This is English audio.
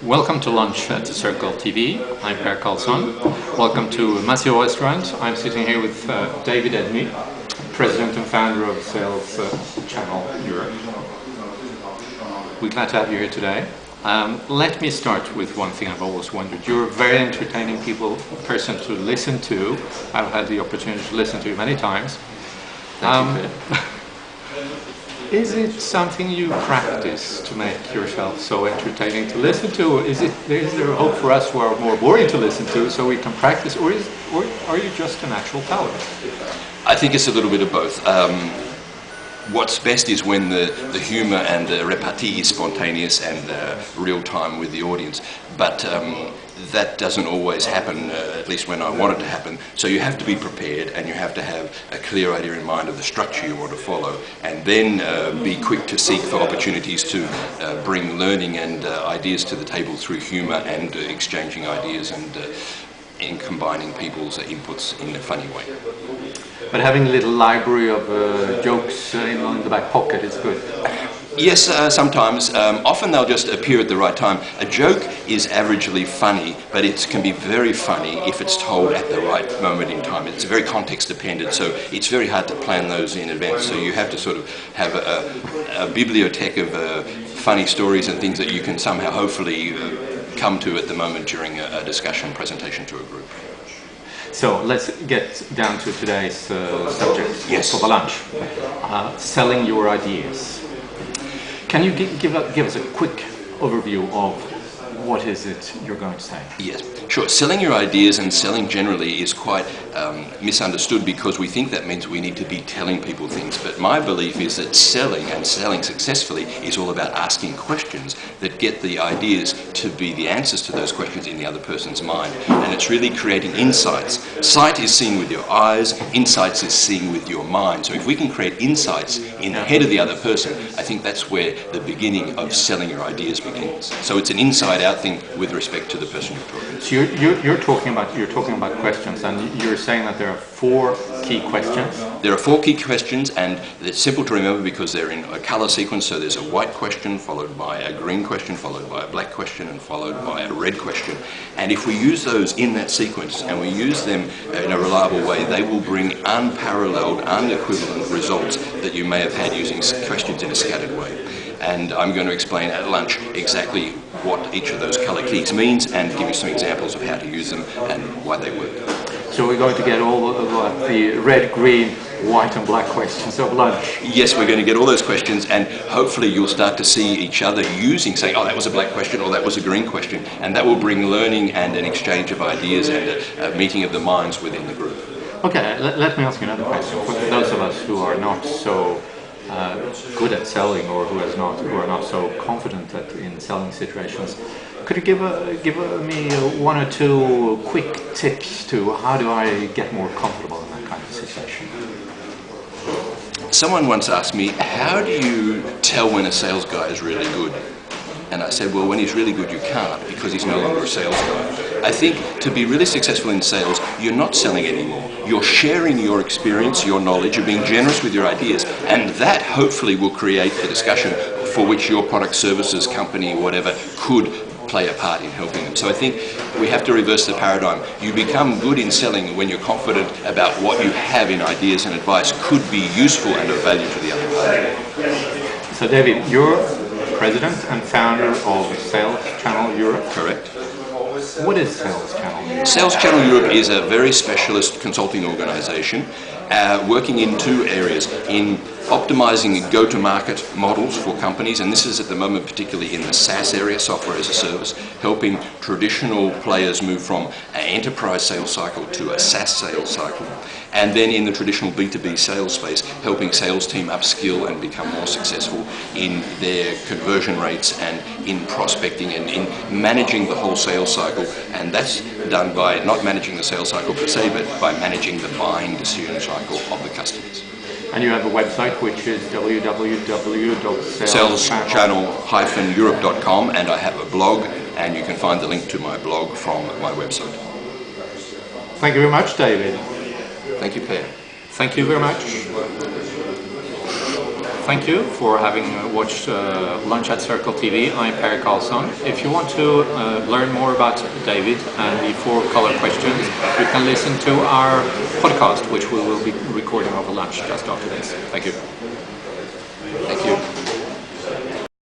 Welcome to lunch at Circle TV. I'm Per Karlsson. Welcome to Masio Restaurant. I'm sitting here with David Ednie, President and Founder of Sales Channel Europe. We're glad to have you here today. Let me start with one thing I've always wondered. You're a very entertaining person to listen to. I've had the opportunity to listen to you many times. Thank you, Per. Is it something you practice to make yourself so entertaining to listen to? Is there a hope for us who are more boring to listen to so we can practice, or are you just a natural talent? I think it's a little bit of both. What's best is when the humour and the repartee is spontaneous and real time with the audience, but that doesn't always happen, at least when I want it to happen. So you have to be prepared, and you have to have a clear idea in mind of the structure you want to follow, and then be quick to seek for opportunities to bring learning and ideas to the table through humour and exchanging ideas and in combining people's inputs in a funny way. But having a little library of jokes in the back pocket is good. Yes, sometimes. Often they'll just appear at the right time. A joke is averagely funny, but it can be very funny if it's told at the right moment in time. It's very context dependent, so it's very hard to plan those in advance. So you have to sort of have a bibliothèque of funny stories and things that you can somehow hopefully come to at the moment during a discussion presentation to a group. So let's get down to today's subject. Yes. For the lunch. Selling your ideas. Can you give us a quick overview of what is it you're going to say? Yes, sure. Selling your ideas and selling generally is quite misunderstood, because we think that means we need to be telling people things. But my belief is that selling, and selling successfully, is all about asking questions that get the ideas to be the answers to those questions in the other person's mind. And it's really creating insights. Sight is seen with your eyes, insights is seen with your mind. So if we can create insights in the head of the other person, I think that's where the beginning of selling your ideas begins. So it's an inside-out thing with respect to the person you're talking to. So you're talking about questions, and you're saying that there are 4 key questions. There are 4 key questions, and it's simple to remember because they're in a colour sequence. So there's a white question, followed by a green question, followed by a black question, and followed by a red question. And if we use those in that sequence, and we use them in a reliable way, they will bring unparalleled, unequivalent results that you may have had using questions in a scattered way. And I'm going to explain at lunch exactly what each of those colour keys means, and give you some examples of how to use them and why they work. So we're going to get all of the red, green, white and black questions of lunch. Yes, we're going to get all those questions, and hopefully you'll start to see each other saying, oh, that was a black question, or that was a green question, and that will bring learning and an exchange of ideas and a meeting of the minds within the group. Okay, let me ask you another question. For those of us who are not so good at selling, or who are not so confident in selling situations, could you give me 1 or 2 quick tips to how do I get more comfortable in that kind of situation? Someone once asked me, how do you tell when a sales guy is really good? And I said, well, when he's really good, you can't, because he's no longer a sales guy. I think to be really successful in sales, you're not selling anymore. You're sharing your experience, your knowledge, you're being generous with your ideas, and that hopefully will create the discussion for which your product, services, company, whatever, could play a part in helping them. So I think we have to reverse the paradigm. You become good in selling when you're confident about what you have in ideas and advice could be useful and of value to the other party. So David, you're President and Founder of Sales Channel Europe. Correct. What is Sales Channel Europe? Sales Channel Europe is a very specialist consulting organisation working in 2 areas: in optimizing go-to-market models for companies, and this is at the moment particularly in the SaaS area, software as a service, helping traditional players move from an enterprise sales cycle to a SaaS sales cycle, and then in the traditional B2B sales space, helping sales team upskill and become more successful in their conversion rates and in prospecting and in managing the whole sales cycle. And that's done by not managing the sales cycle per se, but by managing the buying decision cycle of the customers. And you have a website which is www.salechannel-europe.com, and I have a blog, and you can find the link to my blog from my website. Thank you very much, David. Thank you, Per. Thank you very much. thank you for having watched Lunch at Circle TV. I'm Per Karlsson. If you want to learn more about David and the 4 color questions, you can listen to our podcast, which we will be recording over lunch just after this. Thank you. Thank you.